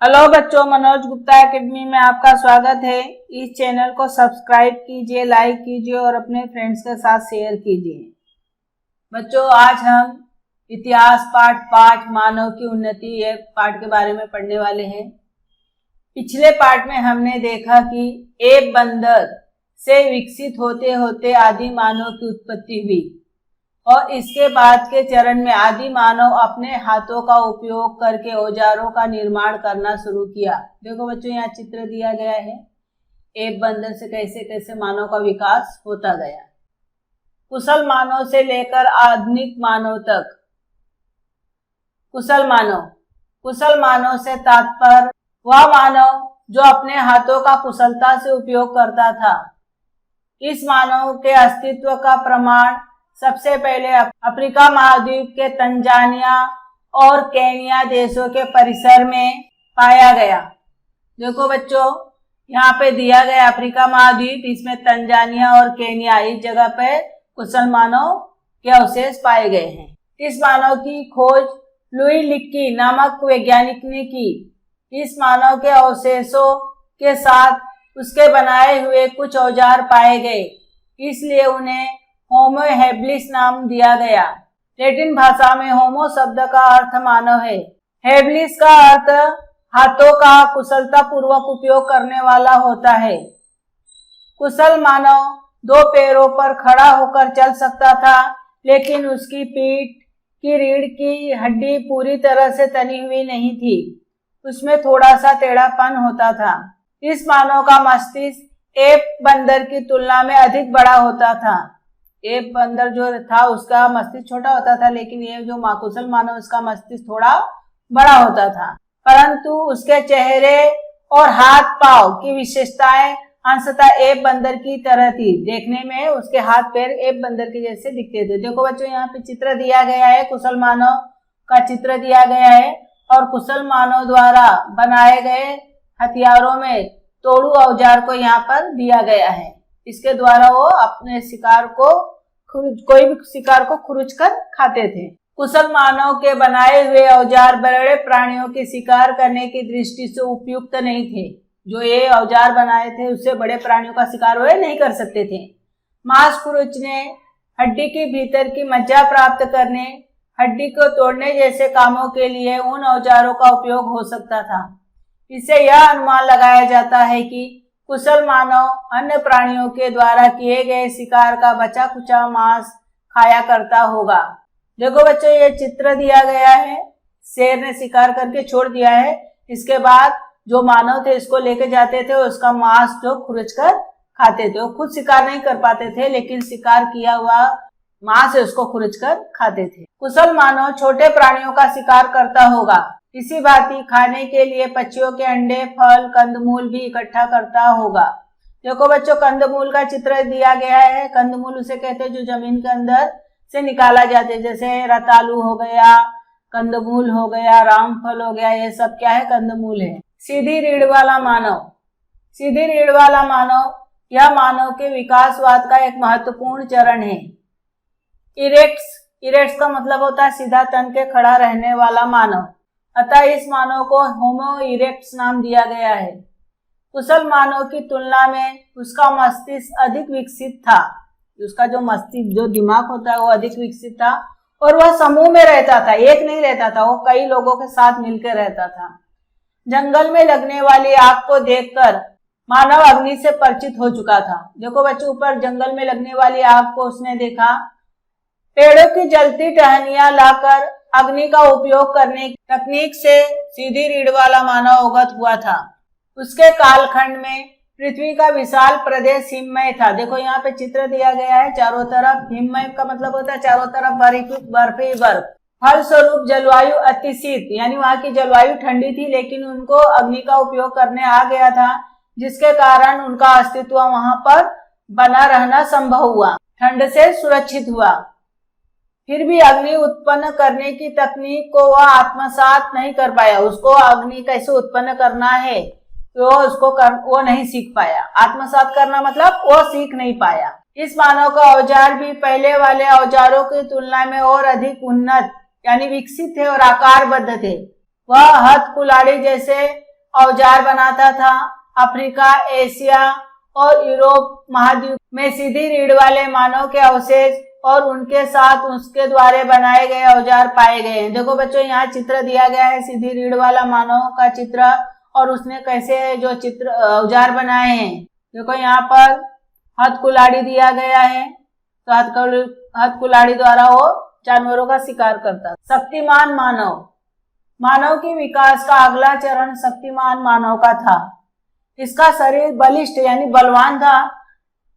Hello बच्चों, Manoj Gupta academy में आपका स्वागत है। इस चैनल को सब्सक्राइब कीजिए, लाइक कीजिए और अपने फ्रेंड्स के साथ शेयर कीजिए। बच्चों, आज हम इतिहास पाठ 5 मानव की उन्नति ये पाठ के बारे में पढ़ने वाले हैं। पिछले पाठ में हमने देखा कि एक बंदर से विकसित होते होते आदि मानव की उत्पत्ति हुई और इसके बाद के चरण में आदि मानव अपने हाथों का उपयोग करके औजारों का निर्माण करना शुरू किया। देखो बच्चों, यहाँ चित्र दिया गया है। एक बंदर से कैसे कैसे मानव का विकास होता गया। कुशल मानव से लेकर आधुनिक मानव तक। कुशल मानव से तात्पर्य वह मानव जो अपने हाथों का कुशलता से उपयोग करता था। इस मानव के अस्तित्व का प्रमाण सबसे पहले अफ्रीका महाद्वीप के तंजानिया और केन्या देशों के परिसर में पाया गया। देखो बच्चों, यहाँ पे दिया गया अफ्रीका महाद्वीप, इसमें तंजानिया और केन्या, इस जगह पे कुशल मानव के अवशेष पाए गए हैं। इस मानव की खोज लुई लिक्की नामक वैज्ञानिक ने की। इस मानव के अवशेषों के साथ उसके बनाए हुए कुछ औजार पाए गए, इसलिए उन्हें होमो हेबिलिस नाम दिया गया। लैटिन भाषा में होमो शब्द का अर्थ मानव है। हेबिलिस का अर्थ हाथों का कुशलता पूर्वक उपयोग करने वाला होता है। कुशल मानव 2 पैरों पर खड़ा होकर चल सकता था, लेकिन उसकी पीठ की रीढ़ की हड्डी पूरी तरह से तनी हुई नहीं थी, उसमें थोड़ा सा टेढ़ापन होता था। इस मानव का मस्तिष्क एक बंदर की तुलना में अधिक बड़ा होता था। एक बंदर जो था उसका मस्तिष्क छोटा होता था, लेकिन ये जो कुशल मानव, उसका मस्तिष्क थोड़ा बड़ा होता था। परंतु उसके चेहरे और हाथ पांव की विशेषताएं अंशतः एक बंदर की तरह थी। देखने में उसके हाथ पैर एक बंदर के जैसे दिखते थे। देखो बच्चों, यहाँ पे चित्र दिया गया है, कुशल मानव का चित्र दिया गया है और कुशल मानव द्वारा बनाए गए हथियारों में तोड़ू औजार को यहाँ पर दिया गया है। इसके द्वारा वो अपने शिकार को कोई भी शिकार को खुरच कर खाते थे। कुशल मानव के बनाए हुए औजार बड़े प्राणियों के शिकार करने की दृष्टि से उपयुक्त नहीं थे। जो ये औजार बनाए थे उससे बड़े प्राणियों का शिकार वे नहीं कर सकते थे। मांस खुरचने, हड्डी के भीतर की मज्जा प्राप्त करने, हड्डी को तोड़ने जैसे कामों के लिए उन औजारों का उपयोग हो सकता था। इससे यह अनुमान लगाया जाता है कि कुशल मानव अन्य प्राणियों के द्वारा किए गए शिकार का बचा खुचा मांस खाया करता होगा। देखो बच्चों, ये चित्र दिया गया है। शेर ने शिकार करके छोड़ दिया है। इसके बाद जो मानव थे इसको लेके जाते थे, उसका मांस जो खुरच कर खाते थे। वो खुद शिकार नहीं कर पाते थे, लेकिन शिकार किया हुआ मांस है उसको खुरच कर खाते थे। कुशल मानव छोटे प्राणियों का शिकार करता होगा। इसी भांति खाने के लिए पक्षियों के अंडे, फल, कंदमूल भी इकट्ठा करता होगा। देखो बच्चों, कंदमूल का चित्र दिया गया है। कंदमूल उसे कहते हैं जो जमीन के अंदर से निकाला जाते हैं, जैसे रतालू हो गया, कंदमूल हो गया, रामफल हो गया, ये सब क्या है? कंदमूल है। सीधी रीढ़ वाला मानव। सीधी रीढ़ वाला मानव यह मानव के विकासवाद का एक महत्वपूर्ण चरण है। इरेक्ट्स का मतलब होता है सीधा तन के खड़ा रहने वाला मानव, अतः इस मानव को होमो इरेक्टस नाम दिया गया है। कुशल मानव की तुलना में उसका मस्तिष्क अधिक विकसित था। उसका जो मस्तिष्क, जो दिमाग होता है वो अधिक विकसित था और वह समूह में रहता था, एक नहीं रहता था, वो कई लोगों के साथ मिलकर रहता था। जंगल में लगने वाली आग को देखकर मानव अग्नि से परिचित हो चुका था। देखो बच्चों, ऊपर जंगल में लगने वाली आग को उसने देखा। पेड़ों की जलती टहनियां लाकर अग्नि का उपयोग करने की तकनीक से सीधी रीढ़ वाला मानव अवगत हुआ था। उसके कालखंड में पृथ्वी का विशाल प्रदेश हिममय था। देखो यहाँ पे चित्र दिया गया है, चारों तरफ हिममय का मतलब होता है चारों तरफ बर्फ ही बर्फ। फलस्वरूप जलवायु अतिशीत, यानी वहां की जलवायु ठंडी थी, लेकिन उनको अग्नि का उपयोग करने आ गया था, जिसके कारण उनका अस्तित्व वहां पर बना रहना संभव हुआ, ठंड से सुरक्षित हुआ। फिर भी अग्नि उत्पन्न करने की तकनीक को वह आत्मसात नहीं कर पाया। उसको अग्नि कैसे उत्पन्न करना है तो वो नहीं सीख पाया। आत्मसात करना मतलब वो सीख नहीं पाया। इस मानव का औजार भी पहले वाले औजारों की तुलना में और अधिक उन्नत यानी विकसित थे और आकारबद्ध थे। वह हथ कुल्हाड़ी जैसे औजार बनाता था। अफ्रीका, एशिया और यूरोप महाद्वीप में सीधी रीढ़ वाले मानव के अवशेष और उनके साथ उसके द्वारा बनाए गए औजार पाए गए हैं। देखो बच्चों, यहाँ चित्र दिया गया है सीधी रीढ़ वाला मानव का चित्र, और उसने कैसे जो चित्र औजार बनाए हैं। देखो यहाँ पर हथकुल्हाड़ी दिया गया है, तो हथकुल्हाड़ी द्वारा वो जानवरों का शिकार करता। शक्तिमान मानव, मानव के विकास का अगला चरण शक्तिमान मानव का था। इसका शरीर बलिष्ठ यानी बलवान था।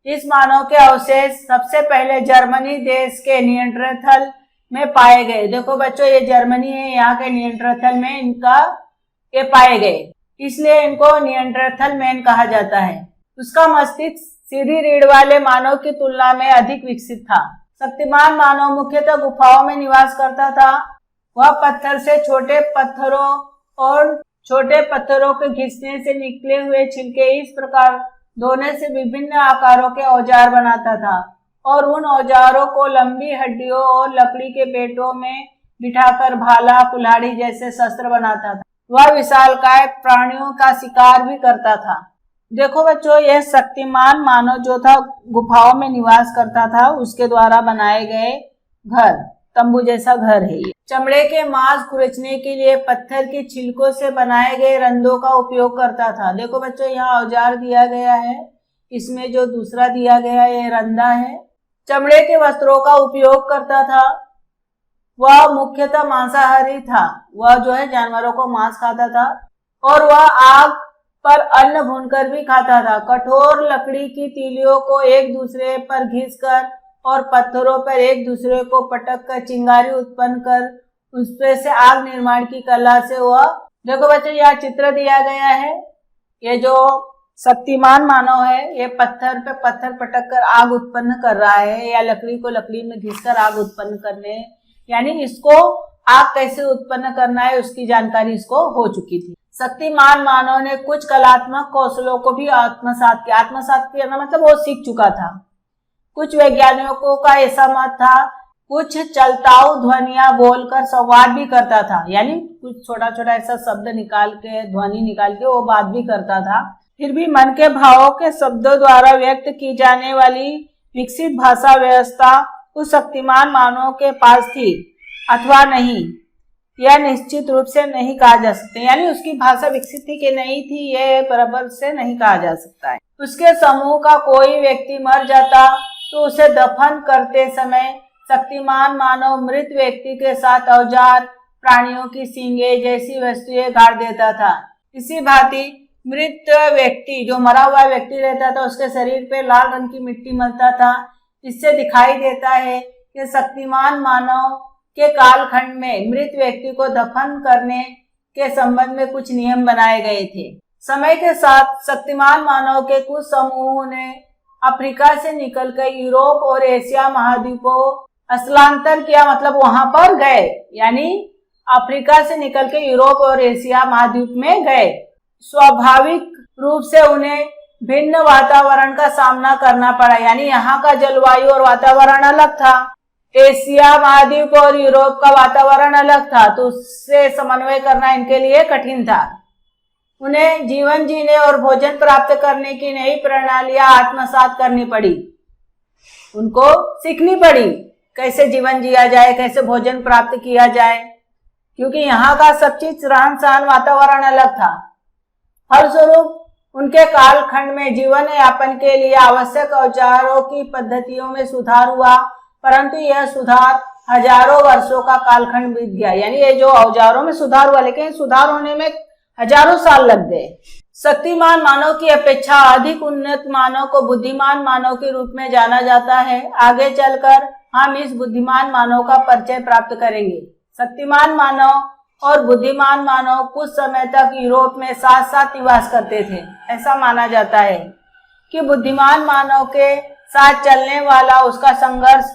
इस मानव के अवशेष सबसे पहले जर्मनी देश के नियंत्रणस्थल में पाए गए। देखो बच्चों, ये जर्मनी है, यहाँ के नियंत्रणस्थल में ये पाए गए, इसलिए इनको नियंत्रणस्थल मैन कहा जाता है। उसका मस्तिष्क सीधी रीढ़ वाले मानव की तुलना में अधिक विकसित था। शक्तिमान मानव मुख्यतः गुफाओं में निवास करता था। वह पत्थर से छोटे पत्थरों और छोटे पत्थरों के घिसने से निकले हुए छिलके इस प्रकार धोने से विभिन्न आकारों के औजार बनाता था और उन औजारों को लंबी हड्डियों और लकड़ी के पेटों में बिठाकर भाला, कुल्हाड़ी जैसे शस्त्र बनाता था। वह विशालकाय प्राणियों का शिकार भी करता था। देखो बच्चों, यह शक्तिमान मानव जो था गुफाओं में निवास करता था, उसके द्वारा बनाए गए घर, तंबू जैसा घर है ये। चमड़े के मांस कुरेचने के लिए पत्थर के छिलकों से बनाए गए रंधों का उपयोग करता था। देखो बच्चों, यहाँ औजार दिया गया है, इसमें जो दूसरा दिया गया है ये रंधा है। चमड़े के वस्त्रों का उपयोग करता था। वह मुख्यतः मांसाहारी था। वह जो है जानवरों को मांस खाता था और वह आग पर अन्न भूनकर भी खाता था। कठोर लकड़ी की तीलियों को एक दूसरे पर घिसकर और पत्थरों पर एक दूसरे को पटक कर चिंगारी उत्पन्न कर उसपे से आग निर्माण की कला से वह, देखो बच्चों यहाँ चित्र दिया गया है। ये जो शक्तिमान मानव है, ये पत्थर पे पत्थर पटक कर आग उत्पन्न कर रहा है, या लकड़ी को लकड़ी में घिसकर आग उत्पन्न करने, यानी इसको आग कैसे उत्पन्न करना है उसकी जानकारी इसको हो चुकी थी। शक्तिमान मानव ने कुछ कलात्मक कौशलों को भी आत्मसात किया। आत्मसात किया मतलब वो सीख चुका था। कुछ वैज्ञानिकों का ऐसा मत था, कुछ चलताऊ ध्वनियां बोलकर संवाद भी करता था, यानी कुछ छोटा छोटा ऐसा शब्द निकाल के, ध्वनि निकाल के वो बात भी करता था। फिर भी मन के भावों के शब्दों द्वारा व्यक्त की जाने वाली विकसित भाषा व्यवस्था उस शक्तिमान मानव के पास थी अथवा नहीं, यह निश्चित रूप से नहीं कहा जा सकता। यानी उसकी भाषा विकसित थी कि नहीं थी, यह बराबर से नहीं कहा जा सकता है। उसके समूह का कोई व्यक्ति मर जाता तो उसे दफन करते समय शक्तिमान मानव मृत व्यक्ति के साथ औजार, प्राणियों की सींगे जैसी वस्तुएं गाड़ देता था। इसी भांति मृत व्यक्ति, जो मरा हुआ व्यक्ति रहता था, उसके शरीर पे लाल रंग की मिट्टी मलता था। इससे दिखाई देता है कि शक्तिमान मानव के कालखंड में मृत व्यक्ति को दफन करने के संबंध में कुछ नियम बनाए गए थे। समय के साथ शक्तिमान मानव के कुछ समूहों ने अफ्रीका से निकलकर यूरोप और एशिया महाद्वीपों स्थलांतर किया, मतलब वहां पर गए, यानी अफ्रीका से निकलकर यूरोप और एशिया महाद्वीप में गए। स्वाभाविक रूप से उन्हें भिन्न वातावरण का सामना करना पड़ा, यानी यहाँ का जलवायु और वातावरण अलग था, एशिया महाद्वीप और यूरोप का वातावरण अलग था, तो उससे समन्वय करना इनके लिए कठिन था। उन्हें जीवन जीने और भोजन प्राप्त करने की नई प्रणालियां आत्मसात करनी पड़ी। उनको सीखनी पड़ी कैसे जीवन जिया जाए, कैसे भोजन प्राप्त किया जाए, क्योंकि यहाँ का सब चीज रहन सहन वातावरण अलग था। फलस्वरूप उनके कालखंड में जीवन यापन के लिए आवश्यक औजारों की पद्धतियों में सुधार हुआ, परंतु यह सुधार हजारों वर्षों का कालखंड बीत गया। यानी ये जो औजारों में सुधार हुआ, लेकिन सुधार होने में हजारों साल लग गए। शक्तिमान मानव की अपेक्षा अधिक उन्नत मानव को बुद्धिमान मानव के रूप में जाना जाता है। आगे चलकर हम इस बुद्धिमान मानव का परिचय प्राप्त करेंगे। शक्तिमान मानव और बुद्धिमान मानव कुछ समय तक यूरोप में साथ साथ निवास करते थे। ऐसा माना जाता है कि बुद्धिमान मानव के साथ चलने वाला उसका संघर्ष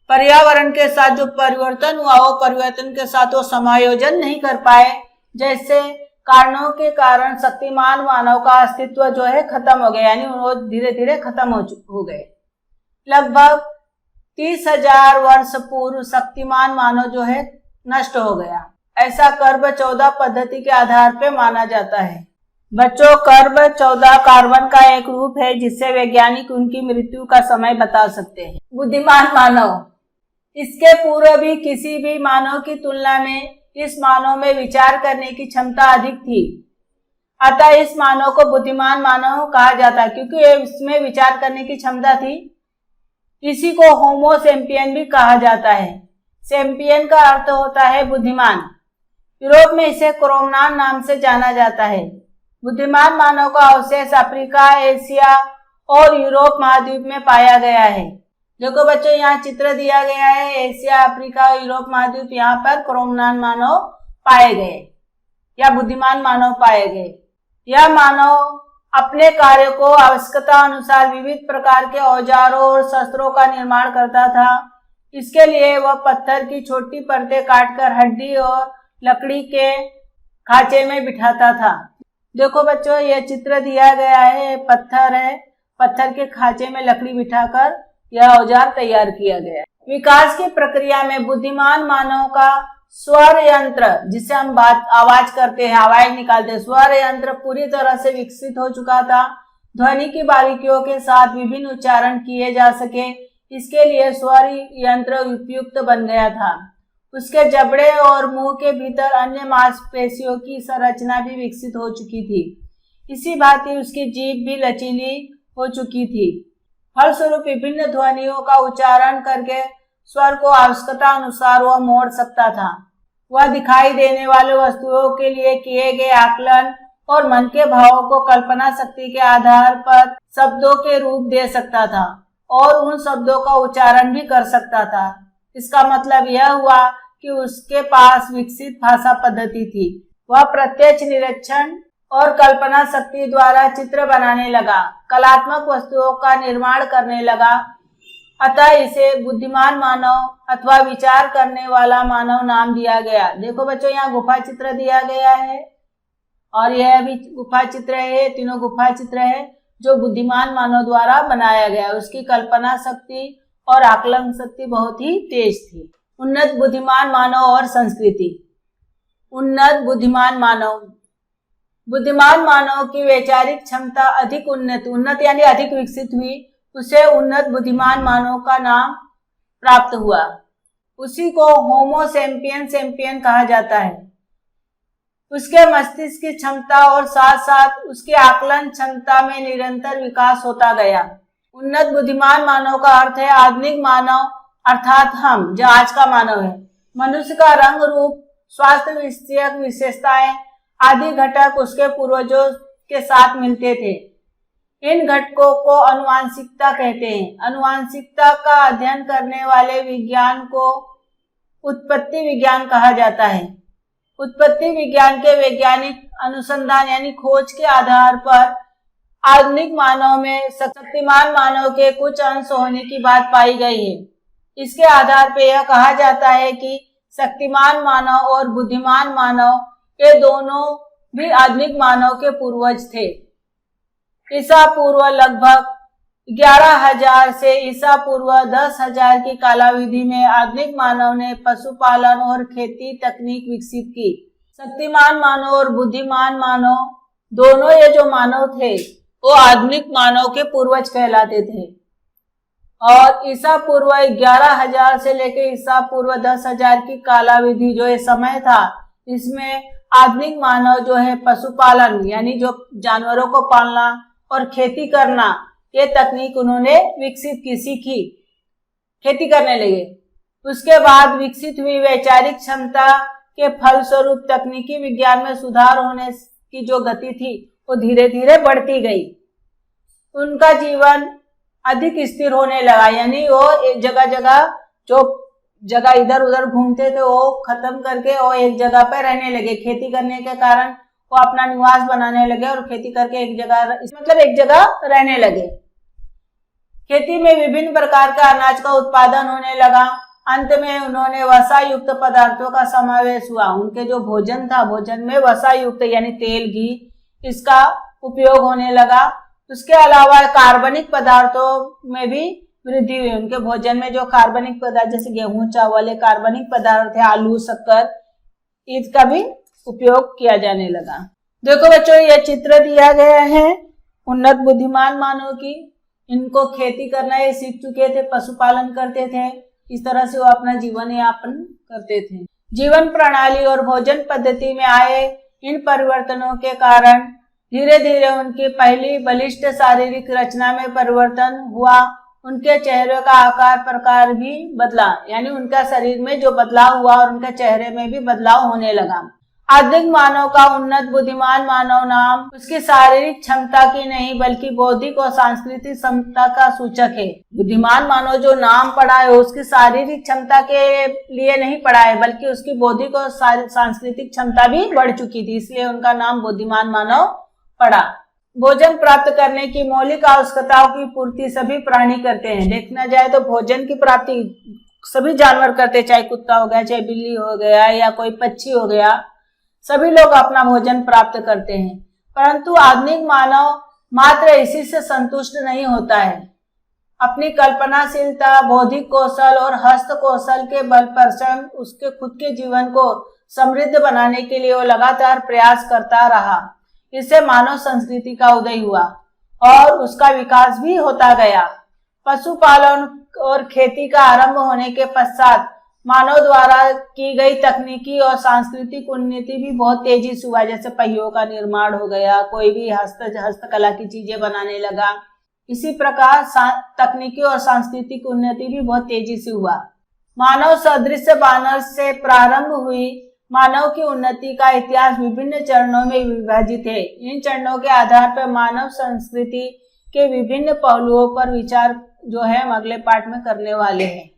पर्यावरण के साथ जो परिवर्तन हुआ, वो परिवर्तन के साथ वो समायोजन नहीं कर पाए, जैसे कारणों के कारण शक्तिमान मानव का अस्तित्व जो है खत्म हो गया, यानी वो धीरे धीरे खत्म हो गए। लगभग 30,000 वर्ष पूर्व शक्तिमान मानव जो है नष्ट हो गया। ऐसा कर्ब 14 पद्धति के आधार पे माना जाता है। बच्चों, कर्ब 14 कार्बन का एक रूप है जिससे वैज्ञानिक उनकी मृत्यु का समय बता सकते हैं। बुद्धिमान मानव, इसके पूर्व भी किसी भी मानव की तुलना में इस मानव में विचार करने की क्षमता अधिक थी, अतः इस मानव को बुद्धिमान मानव कहा जाता है क्योंकि इसमें विचार करने की क्षमता थी। इसी को होमो सेम्पियन भी कहा जाता है। सेम्पियन का अर्थ होता है बुद्धिमान। यूरोप में इसे क्रोमनान नाम से जाना जाता है। बुद्धिमान मानव का अवशेष अफ्रीका, एशिया और यूरोप महाद्वीप में पाया गया है। देखो बच्चों, यहाँ चित्र दिया गया है, एशिया, अफ्रीका और यूरोप महाद्वीप, यहाँ पर क्रोमनान मानव पाए गए या बुद्धिमान मानव पाए गए। यह मानव अपने कार्य को आवश्यकता अनुसार विविध प्रकार के औजारों और शस्त्रों का निर्माण करता था। इसके लिए वह पत्थर की छोटी परतें काटकर हड्डी और लकड़ी के खांचे में बिठाता था। देखो बच्चों, यह चित्र दिया गया है, पत्थर है, पत्थर के खांचे में लकड़ी बिठाकर यह औजार तैयार किया गया है। विकास की प्रक्रिया में बुद्धिमान मानव का स्वर यंत्र, जिससे हम आवाज करते हैं, आवाज निकालते हैं, स्वर यंत्र पूरी तरह से विकसित हो चुका था। ध्वनि की बारीकियों के साथ विभिन्न उच्चारण किए जा सके, इसके लिए स्वर यंत्र उपयुक्त बन गया था। उसके जबड़े और मुंह के भीतर अन्य मांसपेशियों की संरचना भी विकसित हो चुकी थी। इसी भांति उसकी जीभ भी लचीली हो चुकी थी। फलस्वरूप विभिन्न ध्वनियों का उच्चारण करके स्वर को आवश्यकता अनुसार वह मोड़ सकता था। वह दिखाई देने वाले वस्तुओं के लिए किए गए आकलन और मन के भावों को कल्पना शक्ति के आधार पर शब्दों के रूप दे सकता था और उन शब्दों का उच्चारण भी कर सकता था। इसका मतलब यह हुआ कि उसके पास विकसित भाषा पद्धति थी। वह प्रत्यक्ष निरीक्षण और कल्पना शक्ति द्वारा चित्र बनाने लगा, कलात्मक वस्तुओं का निर्माण करने लगा। अतः इसे बुद्धिमान मानव अथवा विचार करने वाला मानव नाम दिया गया। देखो बच्चों, यहाँ गुफा चित्र दिया गया है और यह भी गुफा चित्र है, तीनों गुफा चित्र है जो बुद्धिमान मानव द्वारा बनाया गया। उसकी कल्पना शक्ति और आकलन शक्ति बहुत ही तेज थी। उन्नत बुद्धिमान मानव और संस्कृति। उन्नत बुद्धिमान मानव, बुद्धिमान मानव की वैचारिक क्षमता अधिक उन्नत यानी अधिक विकसित हुई, उसे उन्नत बुद्धिमान मानव का नाम प्राप्त हुआ। उसी को होमो सेम्पियन कहा जाता है। उसके मस्तिष्क की क्षमता और साथ साथ उसकी आकलन क्षमता में निरंतर विकास होता गया। उन्नत बुद्धिमान मानव का अर्थ है आधुनिक मानव, अर्थात हम जो आज का मानव है। मनुष्य का रंग, रूप, स्वास्थ्य विषयक विशेषताएं आदि घटक उसके पूर्वजों के साथ मिलते थे। इन घटकों को अनुवांशिकता कहते हैं। अनुवांशिकता का अध्ययन करने वाले विज्ञान को उत्पत्ति विज्ञान कहा जाता है। उत्पत्ति विज्ञान के वैज्ञानिक अनुसंधान यानी खोज के आधार पर आधुनिक मानव में शक्तिमान मानव के कुछ अंश होने की बात पाई गई है। इसके आधार पर यह कहा जाता है कि शक्तिमान मानव और बुद्धिमान मानव ये दोनों भी आधुनिक मानव के पूर्वज थे। ईसा पूर्व लगभग 11,000 से ईसा पूर्व 10,000 की कालावधि में आधुनिक मानव ने पशुपालन और खेती तकनीक विकसित की। शक्तिमान मानव और बुद्धिमान मानव दोनों ये जो मानव थे वो आधुनिक मानव के पूर्वज कहलाते थे। और ईसा पूर्व 11,000 से लेकर ईसा पूर्व 10,000 की कालावधि जो ये समय था, इसमें आधुनिक मानव जो है पशुपालन यानी जो जानवरों को पालना और खेती करना ये तकनीक उन्होंने विकसित की, सीखी, खेती करने लगे। उसके बाद विकसित हुई वैचारिक क्षमता के फलस्वरूप तकनीकी विज्ञान में सुधार होने की जो गति थी वो धीरे धीरे बढ़ती गई। उनका जीवन अधिक स्थिर होने लगा, यानी वो एक जगह इधर उधर घूमते थे वो खत्म करके वो एक जगह पर रहने लगे। खेती करने के कारण वो अपना निवास बनाने लगे और खेती करके एक जगह रहने लगे। खेती में विभिन्न प्रकार का अनाज का उत्पादन होने लगा। अंत में उन्होंने वसा युक्त पदार्थों का समावेश हुआ। उनके जो भोजन था, भोजन में वसा युक्त यानी तेल, घी, इसका उपयोग होने लगा। उसके अलावा कार्बनिक पदार्थों में भी वृद्धि हुई। उनके भोजन में जो कार्बनिक पदार्थ जैसे गेहूं, चावल, कार्बनिक पदार्थ है, आलू, शक्कर, इसका भी उपयोग किया जाने लगा। देखो बच्चों, ये चित्र दिया गया है उन्नत बुद्धिमान मानव की। इनको खेती करना ये सीख चुके थे, पशुपालन करते थे, इस तरह से वो अपना जीवन यापन करते थे। जीवन प्रणाली और भोजन पद्धति में आए इन परिवर्तनों के कारण धीरे धीरे उनकी पहली बलिष्ठ शारीरिक रचना में परिवर्तन हुआ। उनके चेहरे का आकार प्रकार भी बदला, यानी उनका शरीर में जो बदलाव हुआ और उनके चेहरे में भी बदलाव होने लगा। आधुनिक मानव का उन्नत बुद्धिमान मानव नाम उसकी शारीरिक क्षमता की नहीं बल्कि बौद्धिक और सांस्कृतिक क्षमता का सूचक है। बुद्धिमान मानव जो नाम पड़ा है उसकी शारीरिक क्षमता के लिए नहीं पड़ा है, बल्कि उसकी बौद्धिक और सांस्कृतिक क्षमता भी बढ़ चुकी थी, इसलिए उनका नाम बुद्धिमान मानव पड़ा। भोजन प्राप्त करने की मौलिक आवश्यकताओं की पूर्ति सभी प्राणी करते हैं। देखना जाए तो भोजन की प्राप्ति सभी जानवर करते, चाहे कुत्ता हो गया, चाहे बिल्ली हो गया, या कोई पक्षी हो गया, सभी लोग अपना भोजन प्राप्त करते हैं। परंतु आधुनिक मानव मात्र इसी से संतुष्ट नहीं होता है। अपनी कल्पनाशीलता, बौद्धिक कौशल और हस्त कौशल के बल पर स्वयं उसके खुद के जीवन को समृद्ध बनाने के लिए वो लगातार प्रयास करता रहा। इससे मानव संस्कृति का उदय हुआ और उसका विकास भी होता गया। पशुपालन और खेती का आरंभ होने के पश्चात मानव द्वारा की गई तकनीकी और सांस्कृतिक उन्नति भी बहुत तेजी से हुआ। जैसे पहियों का निर्माण हो गया, कोई भी हस्तकला की चीजें बनाने लगा। इसी प्रकार तकनीकी और सांस्कृतिक उन्नति भी बहुत तेजी से हुआ। मानव सदृश बानर से प्रारंभ हुई मानव की उन्नति का इतिहास विभिन्न चरणों में विभाजित है। इन चरणों के आधार पर मानव संस्कृति के विभिन्न पहलुओं पर विचार जो है हम अगले पाठ में करने वाले हैं।